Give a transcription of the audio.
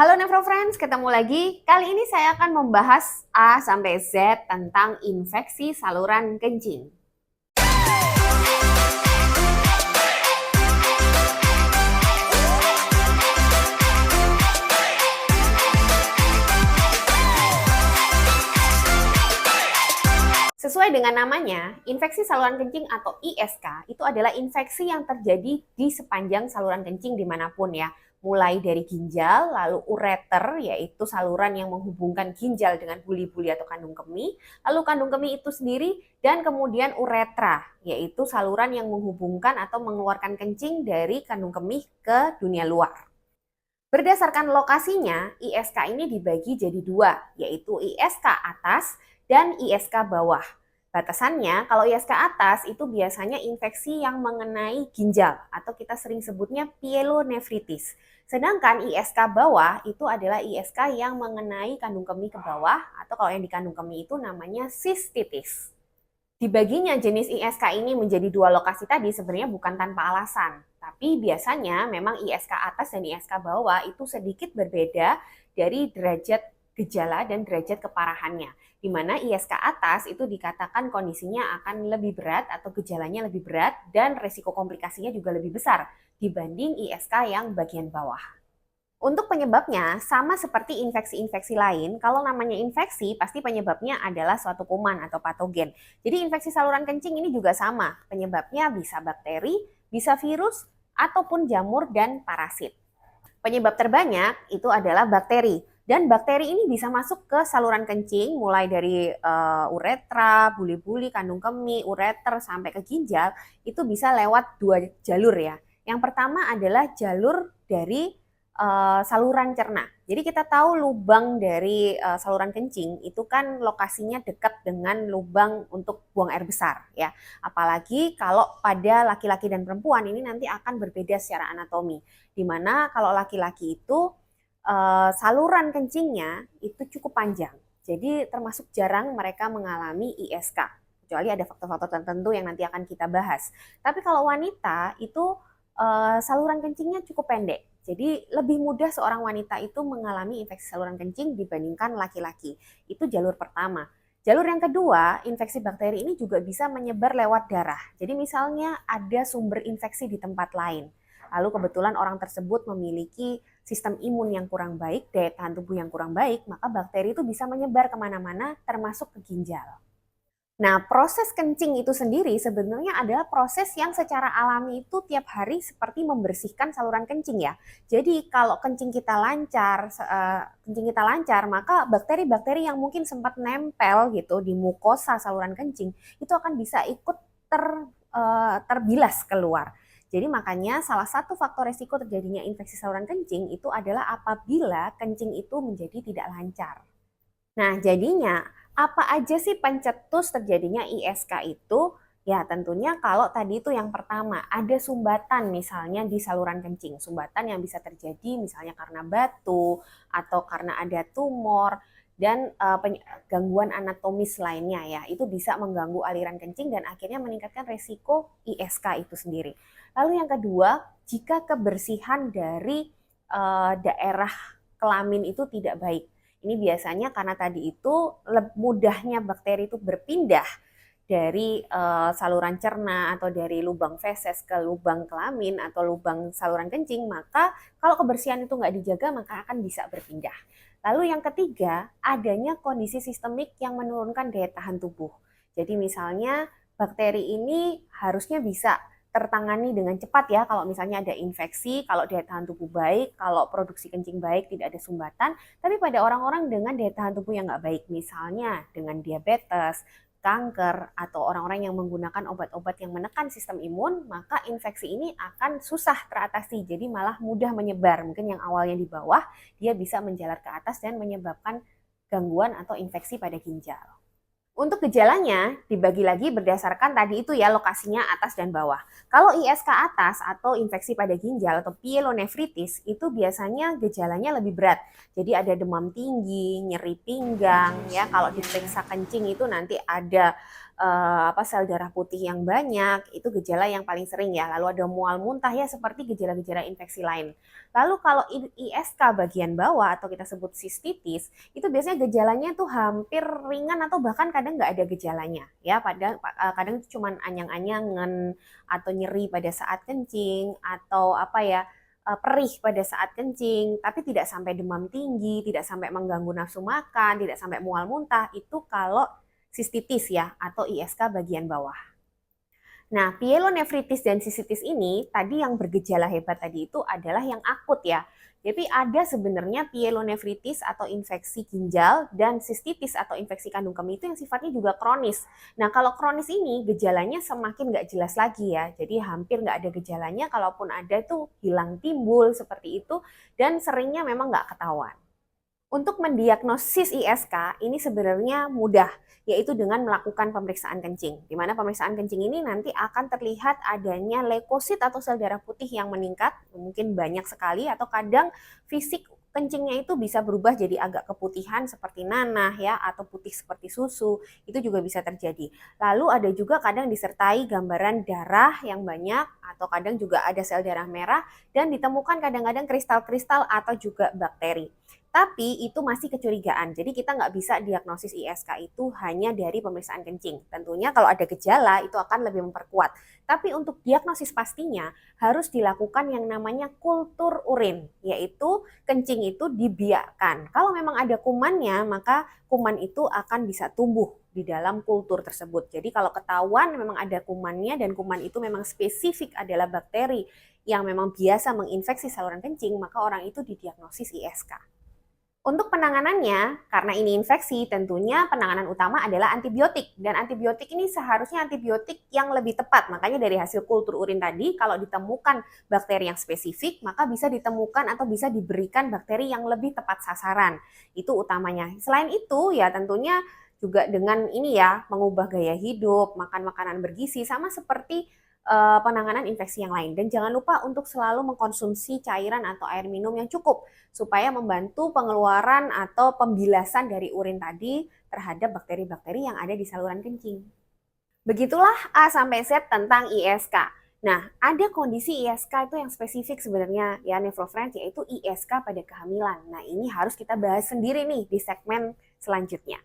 Halo Nevro Friends, ketemu lagi. Kali ini saya akan membahas A sampai Z tentang infeksi saluran kencing. Sesuai dengan namanya, infeksi saluran kencing atau ISK itu adalah infeksi yang terjadi di sepanjang saluran kencing dimanapun ya. Mulai dari ginjal, lalu ureter, yaitu saluran yang menghubungkan ginjal dengan buli-buli atau kandung kemih, lalu kandung kemih itu sendiri, dan kemudian uretra, yaitu saluran yang menghubungkan atau mengeluarkan kencing dari kandung kemih ke dunia luar. Berdasarkan lokasinya, ISK ini dibagi jadi dua, yaitu ISK atas dan ISK bawah. Batasannya, kalau ISK atas itu biasanya infeksi yang mengenai ginjal atau kita sering sebutnya pyelonefritis. Sedangkan ISK bawah itu adalah ISK yang mengenai kandung kemih ke bawah atau kalau yang di kandung kemih itu namanya sistitis. Dibaginya jenis ISK ini menjadi dua lokasi tadi sebenarnya bukan tanpa alasan. Tapi biasanya memang ISK atas dan ISK bawah itu sedikit berbeda dari derajat gejala dan derajat keparahannya. Di mana ISK atas itu dikatakan kondisinya akan lebih berat atau gejalanya lebih berat dan resiko komplikasinya juga lebih besar dibanding ISK yang bagian bawah. Untuk penyebabnya, sama seperti infeksi-infeksi lain, kalau namanya infeksi, pasti penyebabnya adalah suatu kuman atau patogen. Jadi infeksi saluran kencing ini juga sama, penyebabnya bisa bakteri, bisa virus, ataupun jamur dan parasit. Penyebab terbanyak itu adalah bakteri. Dan bakteri ini bisa masuk ke saluran kencing, mulai dari uretra, buli-buli, kandung kemih, ureter, sampai ke ginjal, itu bisa lewat dua jalur ya. Yang pertama adalah jalur dari saluran cerna. Jadi kita tahu lubang dari saluran kencing itu kan lokasinya dekat dengan lubang untuk buang air besar ya. Apalagi kalau pada laki-laki dan perempuan ini nanti akan berbeda secara anatomi. Dimana kalau laki-laki itu saluran kencingnya itu cukup panjang. Jadi termasuk jarang mereka mengalami ISK. Kecuali ada faktor-faktor tertentu yang nanti akan kita bahas. Tapi kalau wanita itu saluran kencingnya cukup pendek. Jadi lebih mudah seorang wanita itu mengalami infeksi saluran kencing dibandingkan laki-laki. Itu jalur pertama. Jalur yang kedua, infeksi bakteri ini juga bisa menyebar lewat darah. Jadi misalnya ada sumber infeksi di tempat lain. Lalu kebetulan orang tersebut memiliki sistem imun yang kurang baik, daya tahan tubuh yang kurang baik, maka bakteri itu bisa menyebar kemana-mana termasuk ke ginjal. Nah, proses kencing itu sendiri sebenarnya adalah proses yang secara alami itu tiap hari seperti membersihkan saluran kencing ya. Jadi kalau kencing kita lancar, maka bakteri-bakteri yang mungkin sempat nempel gitu di mukosa saluran kencing itu akan bisa ikut terbilas keluar. Jadi makanya salah satu faktor resiko terjadinya infeksi saluran kencing itu adalah apabila kencing itu menjadi tidak lancar. Nah, jadinya apa aja sih pencetus terjadinya ISK itu? Ya, tentunya kalau tadi itu yang pertama, ada sumbatan misalnya di saluran kencing. Sumbatan yang bisa terjadi misalnya karena batu atau karena ada tumor dan gangguan anatomis lainnya ya. Itu bisa mengganggu aliran kencing dan akhirnya meningkatkan resiko ISK itu sendiri. Lalu yang kedua, jika kebersihan dari daerah kelamin itu tidak baik. Ini biasanya karena tadi itu mudahnya bakteri itu berpindah dari saluran cerna atau dari lubang feses ke lubang kelamin atau lubang saluran kencing, maka kalau kebersihan itu nggak dijaga maka akan bisa berpindah. Lalu yang ketiga, adanya kondisi sistemik yang menurunkan daya tahan tubuh. Jadi misalnya bakteri ini harusnya bisa tertangani dengan cepat ya kalau misalnya ada infeksi, kalau daya tahan tubuh baik, kalau produksi kencing baik, tidak ada sumbatan. Tapi pada orang-orang dengan daya tahan tubuh yang nggak baik, misalnya dengan diabetes, kanker, atau orang-orang yang menggunakan obat-obat yang menekan sistem imun, maka infeksi ini akan susah teratasi, jadi malah mudah menyebar. Mungkin yang awalnya di bawah, dia bisa menjalar ke atas dan menyebabkan gangguan atau infeksi pada ginjal. Untuk gejalanya dibagi lagi berdasarkan tadi itu ya lokasinya atas dan bawah. Kalau ISK atas atau infeksi pada ginjal atau pyelonefritis itu biasanya gejalanya lebih berat. Jadi ada demam tinggi, nyeri pinggang ya. Kalau diperiksa kencing itu nanti ada sel darah putih yang banyak, itu gejala yang paling sering ya. Lalu ada mual muntah ya seperti gejala-gejala infeksi lain. Lalu kalau ISK bagian bawah atau kita sebut sistitis, itu biasanya gejalanya tuh hampir ringan atau bahkan kadang nggak ada gejalanya ya. Kadang itu cuma anyang-anyangan atau nyeri pada saat kencing atau perih pada saat kencing, tapi tidak sampai demam tinggi, tidak sampai mengganggu nafsu makan, tidak sampai mual muntah. Itu kalau sistitis ya atau ISK bagian bawah. Nah, pyelonefritis dan sistitis ini tadi yang bergejala hebat tadi itu adalah yang akut ya. Jadi ada sebenarnya pyelonefritis atau infeksi ginjal dan sistitis atau infeksi kandung kemih itu yang sifatnya juga kronis. Nah, kalau kronis ini gejalanya semakin nggak jelas lagi ya. Jadi hampir nggak ada gejalanya, kalaupun ada itu hilang timbul seperti itu dan seringnya memang nggak ketahuan. Untuk mendiagnosis ISK ini sebenarnya mudah, yaitu dengan melakukan pemeriksaan kencing. Di mana pemeriksaan kencing ini nanti akan terlihat adanya leukosit atau sel darah putih yang meningkat, mungkin banyak sekali atau kadang fisik kencingnya itu bisa berubah jadi agak keputihan seperti nanah ya atau putih seperti susu, itu juga bisa terjadi. Lalu ada juga kadang disertai gambaran darah yang banyak atau kadang juga ada sel darah merah dan ditemukan kadang-kadang kristal-kristal atau juga bakteri. Tapi itu masih kecurigaan, jadi kita nggak bisa diagnosis ISK itu hanya dari pemeriksaan kencing. Tentunya kalau ada gejala itu akan lebih memperkuat. Tapi untuk diagnosis pastinya harus dilakukan yang namanya kultur urin, yaitu kencing itu dibiakkan. Kalau memang ada kumannya, maka kuman itu akan bisa tumbuh di dalam kultur tersebut. Jadi kalau ketahuan memang ada kumannya dan kuman itu memang spesifik adalah bakteri yang memang biasa menginfeksi saluran kencing, maka orang itu didiagnosis ISK. Untuk penanganannya, karena ini infeksi, tentunya penanganan utama adalah antibiotik. Dan antibiotik ini seharusnya antibiotik yang lebih tepat. Makanya dari hasil kultur urin tadi, kalau ditemukan bakteri yang spesifik, maka bisa ditemukan atau bisa diberikan bakteri yang lebih tepat sasaran. Itu utamanya. Selain itu, ya tentunya juga dengan ini ya, mengubah gaya hidup, makan makanan bergizi, sama seperti penanganan infeksi yang lain. Dan jangan lupa untuk selalu mengkonsumsi cairan atau air minum yang cukup supaya membantu pengeluaran atau pembilasan dari urin tadi terhadap bakteri-bakteri yang ada di saluran kencing. Begitulah A sampai Z tentang ISK. Nah, ada kondisi ISK itu yang spesifik sebenarnya ya Nefrofriends, yaitu ISK pada kehamilan. Nah, ini harus kita bahas sendiri nih di segmen selanjutnya.